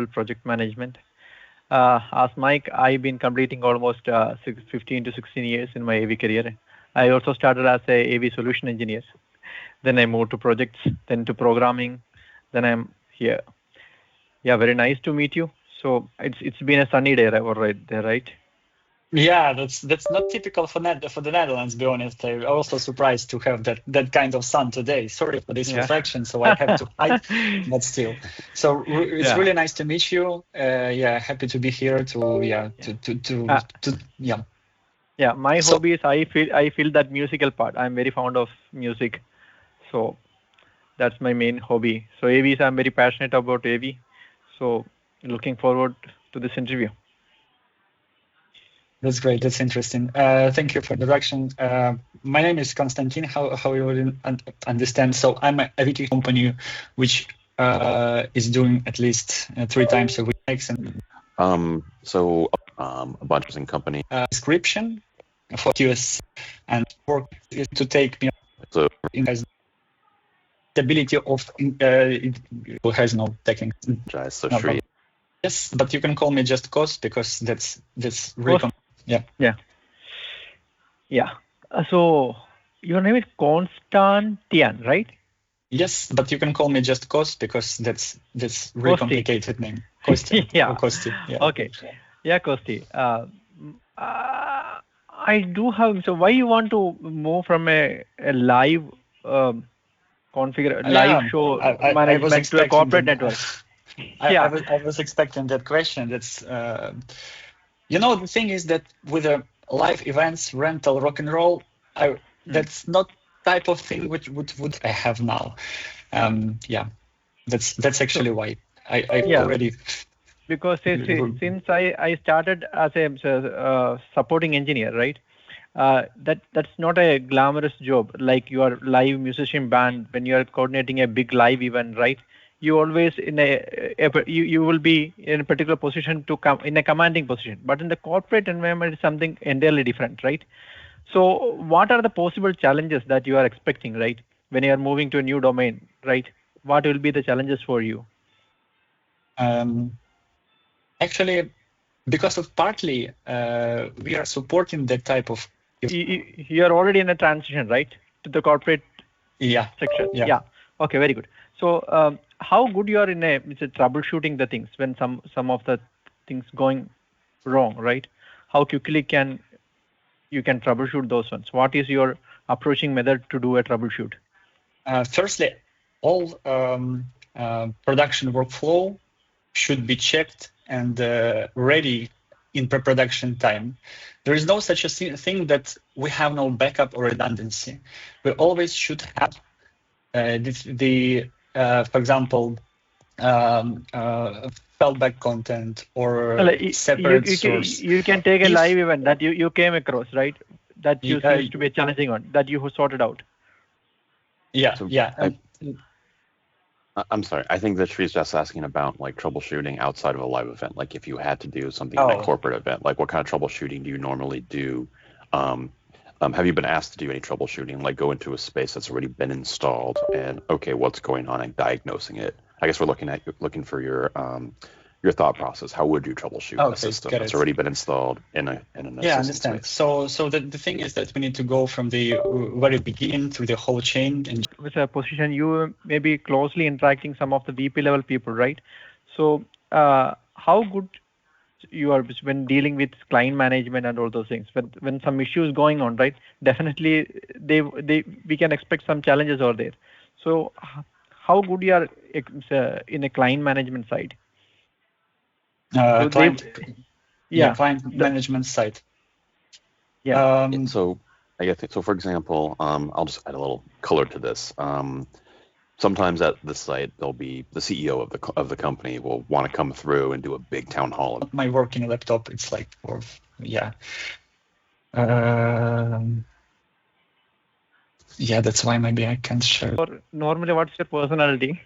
project management. As Mike, I've been completing almost 15 to 16 years in my AV career. I also started as a AV solution engineer. Then I moved to projects, then to programming. Then I'm here. Yeah, very nice to meet you. So it's been a sunny day right there, right? Yeah, that's not typical for the Netherlands, to be honest. I'm also surprised to have that kind of sun today. Sorry for this Yeah. reflection, so I have to hide, but still. So it's Yeah. really nice to meet you. Yeah, happy to be here yeah. Yeah, my So hobby is I feel that musical part. I'm very fond of music, so that's my main hobby. So AVs, I'm very passionate about AV. So looking forward to this interview. that's great. That's interesting. Thank you for the introduction. My name is Konstantin. How you would understand? So I'm a VT company, which is doing at least 3 times a week. A bunch of company. Description for US and work is to take me So in as stability of it has no technical. so No, Shri. yes, but you can call me just Kos because that's really Cost. yeah. Yeah. So your name is Konstantian, right? Yes, but you can call me just Kos because that's really Kosti. complicated name. Kosti. Yeah. Or Kosti. Yeah. Okay. Yeah, Kosti. I do have. So why you want to move from a live live show I was management to a expecting corporate that. network? I was expecting that question. That's the thing is that with a live events, rental, rock and roll, that's not type of thing which would I have now. Yeah, that's actually why I Yeah. already. Because since I started as a supporting engineer, right? That's not a glamorous job like you are live musician band when you are coordinating a big live event, right? You always you will be in a particular position to come in a commanding position, but in the corporate environment it's something entirely different, right? So what are the possible challenges that you are expecting, right, when you are moving to a new domain, right? What will be the challenges for you? Actually, because of partly we are supporting that type of. You are already in a transition, right, to the corporate section. Yeah. Okay, very good. So how good you are in troubleshooting the things when some of the things going wrong, right? How quickly you can troubleshoot those ones? What is your approaching method to do a troubleshoot? Firstly, all production workflow should be checked and ready in pre-production time. There is no such a thing that we have no backup or redundancy. We always should have for example, fallback content or separate source. You can take a live event that you came across, right? That you seems to be a challenging one that you sorted out. Yeah. I'm sorry. I think that Shri's just asking about like troubleshooting outside of a live event. Like if you had to do something in a corporate event, like what kind of troubleshooting do you normally do? Have you been asked to do any troubleshooting, like go into a space that's already been installed and okay, what's going on and diagnosing it? I guess we're looking for your thought process. How would you troubleshoot a system that's already been installed in an I understand. Space? So the thing is that we need to go from the very beginning through the whole chain. And with a position, you may be closely interacting some of the VP level people, right? So how good you are when dealing with client management and all those things? When some issues going on, right? Definitely, we can expect some challenges over there. So how good you are in a client management side? Client management side. Yeah. So I guess so. For example, I'll just add a little color to this. Sometimes at the site, there'll be the CEO of the company will want to come through and do a big town hall. My working laptop, it's like that's why maybe I can't share. Or normally, what's your personality?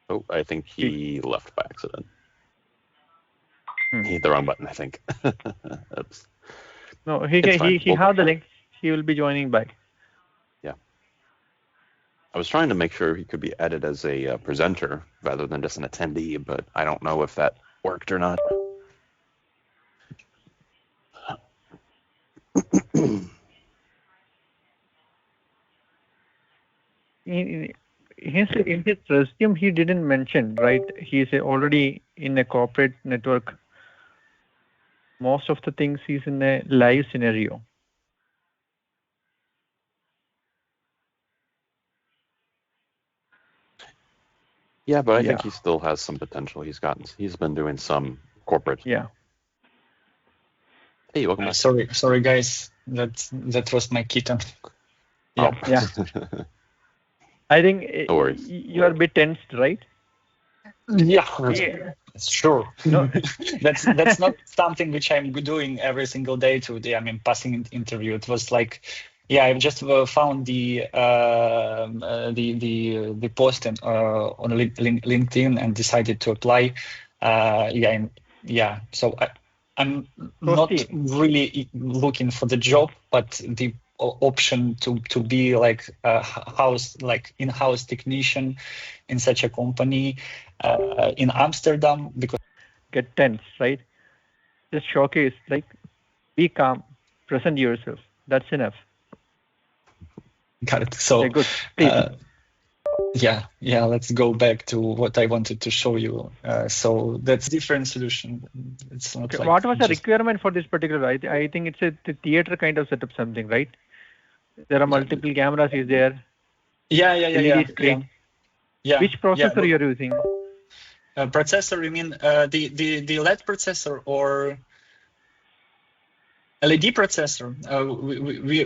Oh, I think he left by accident. He hit the wrong button, I think. Oops. No, he have the link. He will be joining back. Yeah. I was trying to make sure he could be added as a presenter rather than just an attendee, but I don't know if that worked or not. In his resume, he didn't mention, right? He's already in a corporate network. Most of the things he's in a live scenario. Yeah, but I think he still has some potential. He's been doing some corporate. Yeah. Hey, welcome back. Sorry, guys. That was my kitten. Yeah. Oh, yeah. I think No worries. you're a bit tensed, right? Yeah. Sure. No. That's not something which I'm doing every single day today. I mean, passing an interview. It was like, I just found the post on LinkedIn and decided to apply. So I'm not really looking for the job, but the option to be like in-house technician in such a company in Amsterdam, because get tense, right? Just showcase, like, be calm, present yourself. That's enough. Got it. So good. Let's go back to what I wanted to show you. So that's different solution. It's not like what was the requirement for this particular? I think it's a theater kind of setup, something, right? There are multiple cameras. Is there? Yeah. Screen. Yeah. Which processor you're using? Processor? You mean the LED processor or LED processor?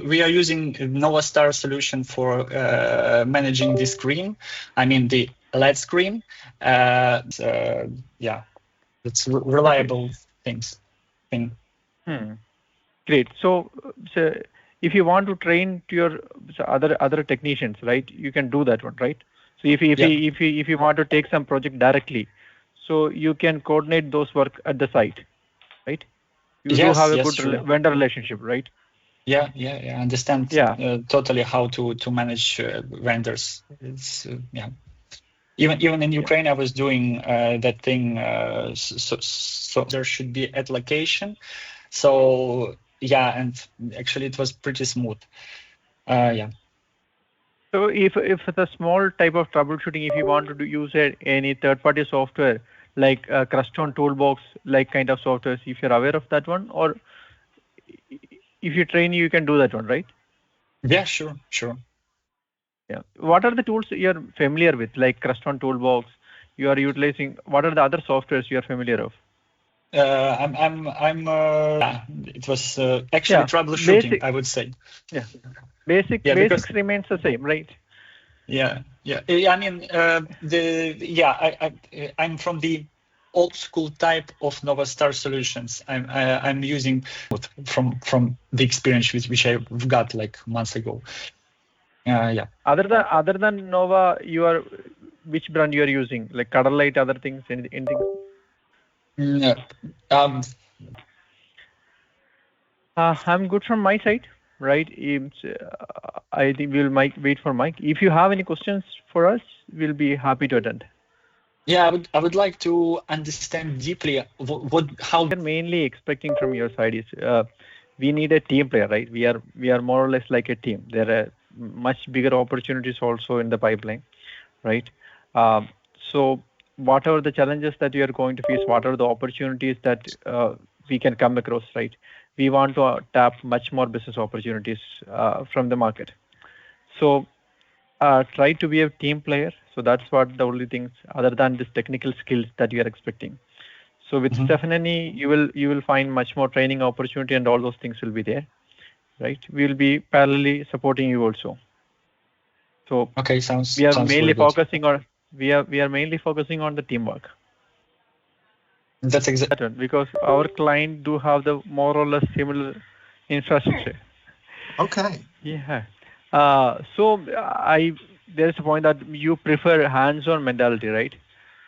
We are using NovaStar solution for managing the screen. I mean the LED screen. It's reliable thing. Great. So if you want to train to your other technicians, right, you can do that one, right? So if you want to take some project directly, so you can coordinate those work at the site, right? You do have a good vendor relationship, right? I understand totally how to manage vendors. It's Even in Ukraine, I was doing that thing. So there should be allocation. So and actually it was pretty smooth. So if it's a small type of troubleshooting, if you want to use any third-party software like Crestron Toolbox, like kind of softwares, if you're aware of that one, or if you train, you can do that one, right? Yeah, sure. Yeah. What are the tools you're familiar with, like Crestron Toolbox? You are utilizing. What are the other softwares you are familiar of? It was actually troubleshooting, basic, I would say. Yeah. Basics remains the same, right? Yeah. I mean, I'm from the old school type of NovaStar solutions. I'm using from the experience which I got like months ago. Other than Nova, which brand you are using? Like Cardinal, other things, anything? No. I'm good from my side, right? I think we'll wait for Mike. If you have any questions for us, we'll be happy to attend. Yeah, I would like to understand deeply how we're mainly expecting from your side is we need a team player, right? We are more or less like a team. There are much bigger opportunities also in the pipeline, right? So whatever the challenges that you are going to face, what are the opportunities that we can come across, right? We want to tap much more business opportunities from the market. So try to be a team player. So that's what the only things other than this technical skills that you are expecting. So with Stephanie, you will find much more training opportunity and all those things will be there, right? We will be parallelly supporting you also. So we are mainly focusing on we are mainly focusing on the teamwork. That's exactly because our client do have the more or less similar infrastructure. Okay. Yeah. So there's a point that you prefer hands-on mentality, right?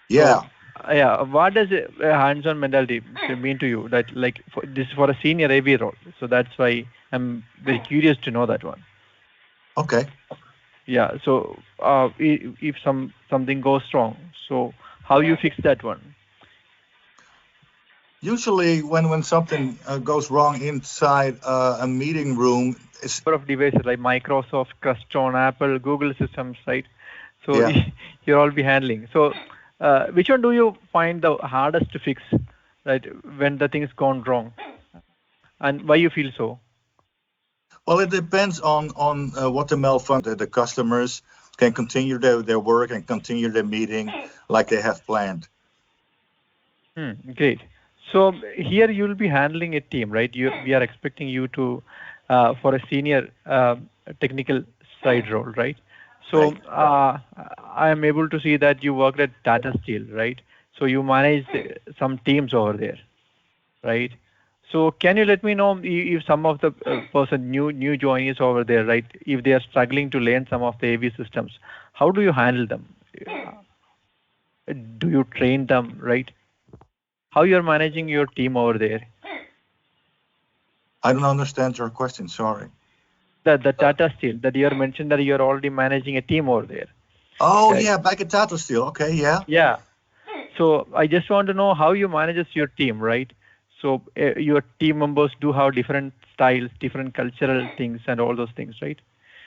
Yeah. So, what does a hands-on mentality mean to you? That this is for a senior AV role, so that's why I'm very curious to know that one. Okay. Yeah. So if something goes wrong, so how you fix that one? Usually, when something goes wrong inside a meeting room, it's Number of devices like Microsoft, Crestron, Apple, Google systems, right? So yeah. you'll all be handling. So which one do you find the hardest to fix, right? When the thing's gone wrong, and why you feel so? Well, it depends on what the malfunction. The customers can continue their work and continue their meeting like they have planned. Great. So here you will be handling a team, right? We are expecting you to for a senior technical side role, right? So Right. I am able to see that you worked at Tata Steel, right? So you manage some teams over there, right? So can you let me know if some of the person new joinees over there, right? If they are struggling to learn some of the AV systems, how do you handle them? Do you train them, right? How you're managing your team over there? I don't understand your question. Sorry. The Tata Steel that you mentioned that you're already managing a team over there. Oh Right. yeah, back at Tata Steel. Okay, yeah. Yeah. So I just want to know how you manages your team, right? So your team members do have different styles, different cultural things, and all those things, right?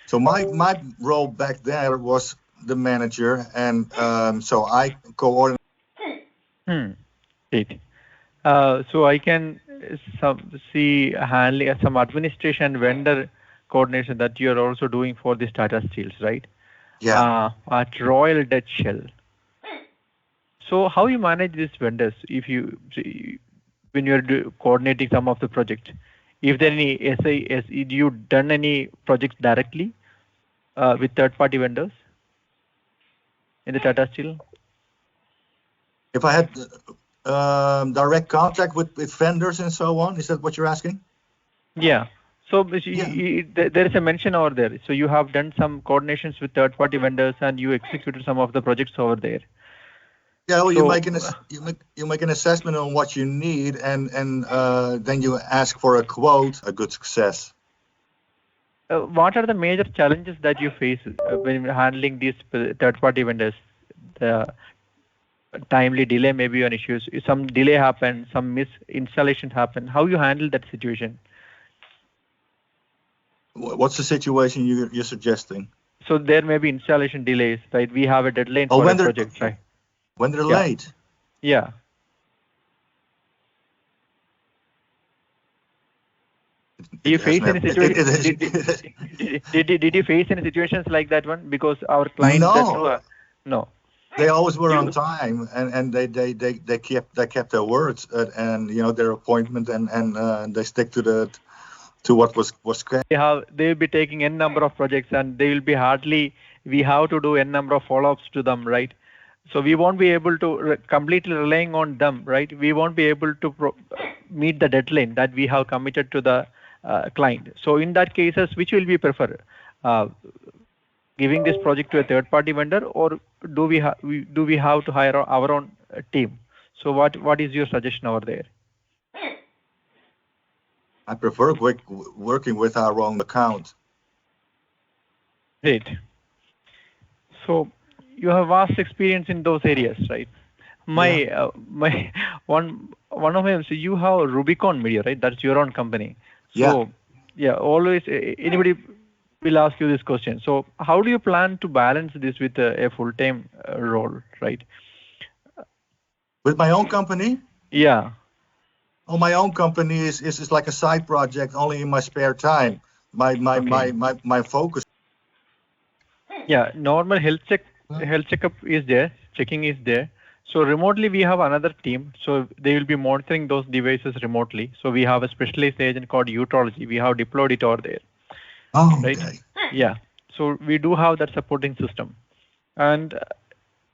So my role back there was the manager, and so I coordinate. Great. So I can see handling some administration vendor coordination that you are also doing for this Tata Steels, right? Yeah. At Royal Dutch Shell. So how you manage these vendors if you when you're coordinating some of the project? If there any SAS, you done any projects directly with third-party vendors in the Tata Steel? If I had direct contact with vendors and so on, is that what you're asking? Yeah. So Yeah. there is a mention over there. So you have done some coordinations with third-party vendors and you executed some of the projects over there. Yeah, well, So, you make an assessment on what you need, and then you ask for a quote. A good success. what are the major challenges that you face when handling these third-party vendors? The timely delay may be an issue. Some delay happen, some misinstallation happen. How you handle that situation? What's the situation you're suggesting? So there may be installation delays, right? We have a deadline for a project, right? When they're late. Yeah. Did you face any situation? Did you face any situations like that one? Because our client no. They always were on time, and they kept their words and their appointment, and they stick to what was scheduled. They will be taking n number of projects, and they will be we have to do n number of follow-ups to them, right? So we won't be able to completely relying on them, right? We won't be able to meet the deadline that we have committed to the client. So in that cases, which will we prefer? Giving this project to a third-party vendor, or do we have to hire our own team? So what is your suggestion over there? I prefer working with our own account. Great. So you have vast experience in those areas, right? My one of them. So you have Rubicon Media, right? That's your own company. So always anybody will ask you this question. So how do you plan to balance this with a full-time role, right? With my own company? Yeah. Oh, my own company is like a side project, only in my spare time. My focus. Yeah, normal health checkup is there, checking is there. So remotely we have another team. So they will be monitoring those devices remotely. So we have a specialized agent called Utrology. We have deployed it over there. Oh, right? Okay. Yeah. So we do have that supporting system, and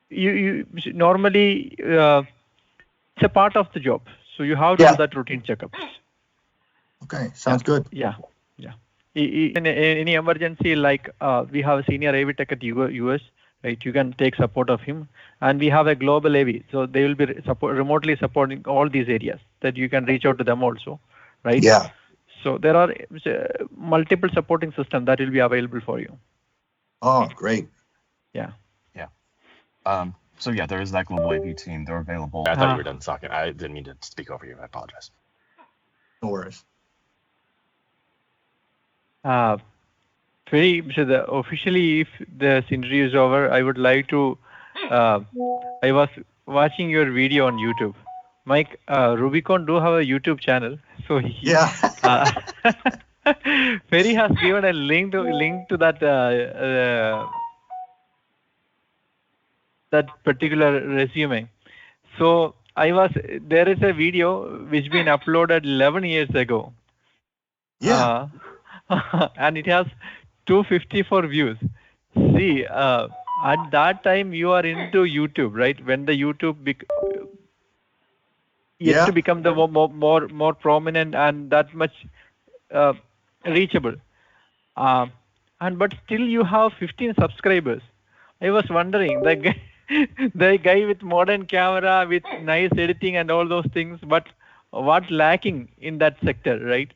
you normally it's a part of the job. So you have to do that routine checkups. Okay, sounds good. Yeah. In any emergency, like we have a senior AV tech at US, right? You can take support of him, and we have a global AV, so they will be remotely supporting all these areas that you can reach out to them also, right? Yeah. So there are multiple supporting systems that will be available for you. Oh, great. Yeah. So yeah, there is that global AV team. They're available. I thought you were done talking. I didn't mean to speak over you. I apologize. No worries. Officially, if this interview is over, I would like to. I was watching your video on YouTube. Mike, Rubicon do have a YouTube channel, so Yeah. Ferry has given a link to that that particular resume. So there is a video which been uploaded 11 years ago. Yeah. And it has 254 views. See, at that time you are into YouTube, right? When the YouTube to become the more prominent and that much reachable. But still you have 15 subscribers. I was wondering, the guy with modern camera, with nice editing and all those things, but what lacking in that sector, right?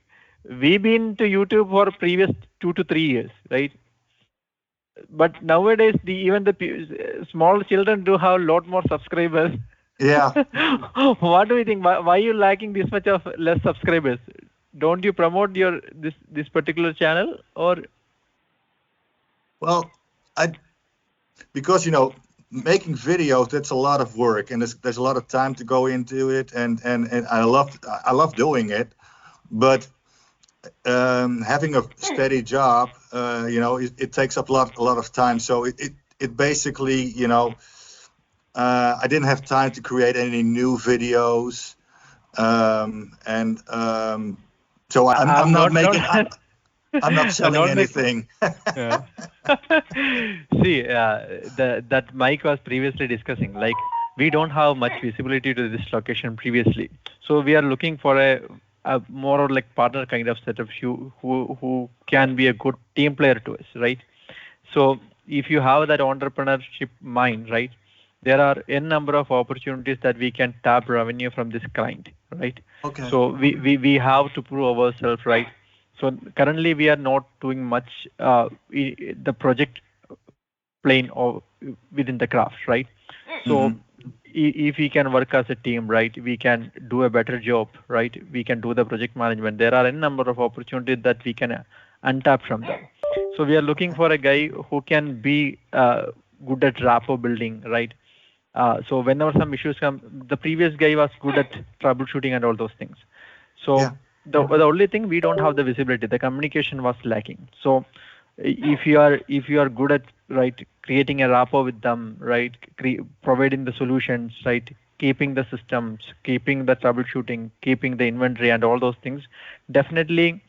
We've been to YouTube for previous 2 to 3 years, right? But nowadays, even the small children do have a lot more subscribers. Yeah. What do you think? Why are you lacking this much of less subscribers? Don't you promote this particular channel or? Well, because making videos, that's a lot of work, and there's a lot of time to go into it, and I love doing it, but having a steady job, it takes up a lot of time. So it basically, I didn't have time to create any new videos, so I'm not making. I'm not selling anything. See, that Mike was previously discussing, like we don't have much visibility to this location previously, so we are looking for a more or like partner kind of setup who can be a good team player to us, right? So if you have that entrepreneurship mind, right, there are n number of opportunities that we can tap revenue from this client, right? Okay. So we have to prove ourselves, right? So currently we are not doing much the project plane or within the craft, right? So if we can work as a team, right, we can do a better job, right? We can do the project management. There are a number of opportunities that we can untap from them. So we are looking for a guy who can be good at rapport building, right? So whenever some issues come, the previous guy was good at troubleshooting and all those things. So the only thing, we don't have the visibility. The communication was lacking. So if you are good at, right, creating a rapport with them, right, providing the solutions, right, keeping the systems, keeping the troubleshooting, keeping the inventory and all those things, definitely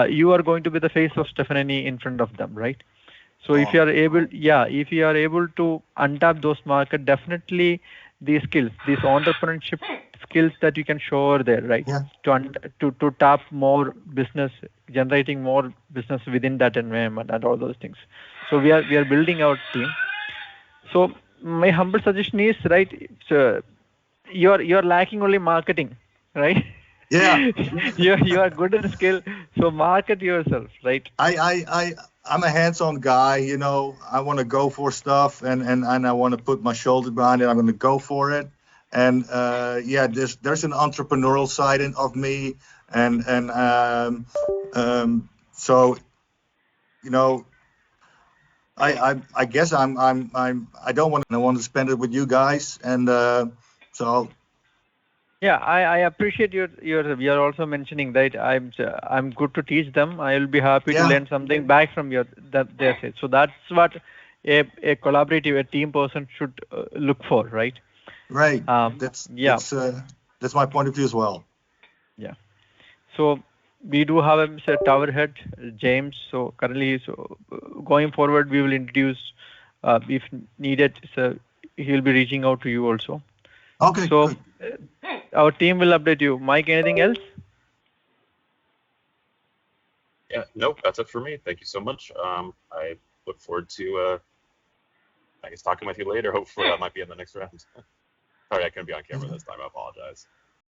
you are going to be the face of Stephanie in front of them, right? So if you are able to untap those market, definitely these skills, these entrepreneurship skills that you can show over there, right? Yeah. To tap more business, generating more business within that environment and all those things. So we are building our team. So my humble suggestion is, right, so you're lacking only marketing, right? Yeah. you are good at skill, so market yourself, right? I'm a hands-on guy, I want to go for stuff and I want to put my shoulder behind it. I'm going to go for it. And there's an entrepreneurial side of me, and so I guess I don't want to spend it with you guys, and so. Yeah, I appreciate your we are also mentioning that I'm good to teach them. I will be happy to learn something back from their side. So that's what a collaborative, a team person should look for, right? Right. That's my point of view as well. Yeah. So we do have a tower head, James. So currently, going forward, we will introduce if needed. So he'll be reaching out to you also. Okay. So our team will update you. Mike, anything else? Yeah, nope, that's it for me. Thank you so much. I look forward to, I guess, talking with you later. Hopefully that might be in the next round. Sorry, I couldn't be on camera this time. I apologize.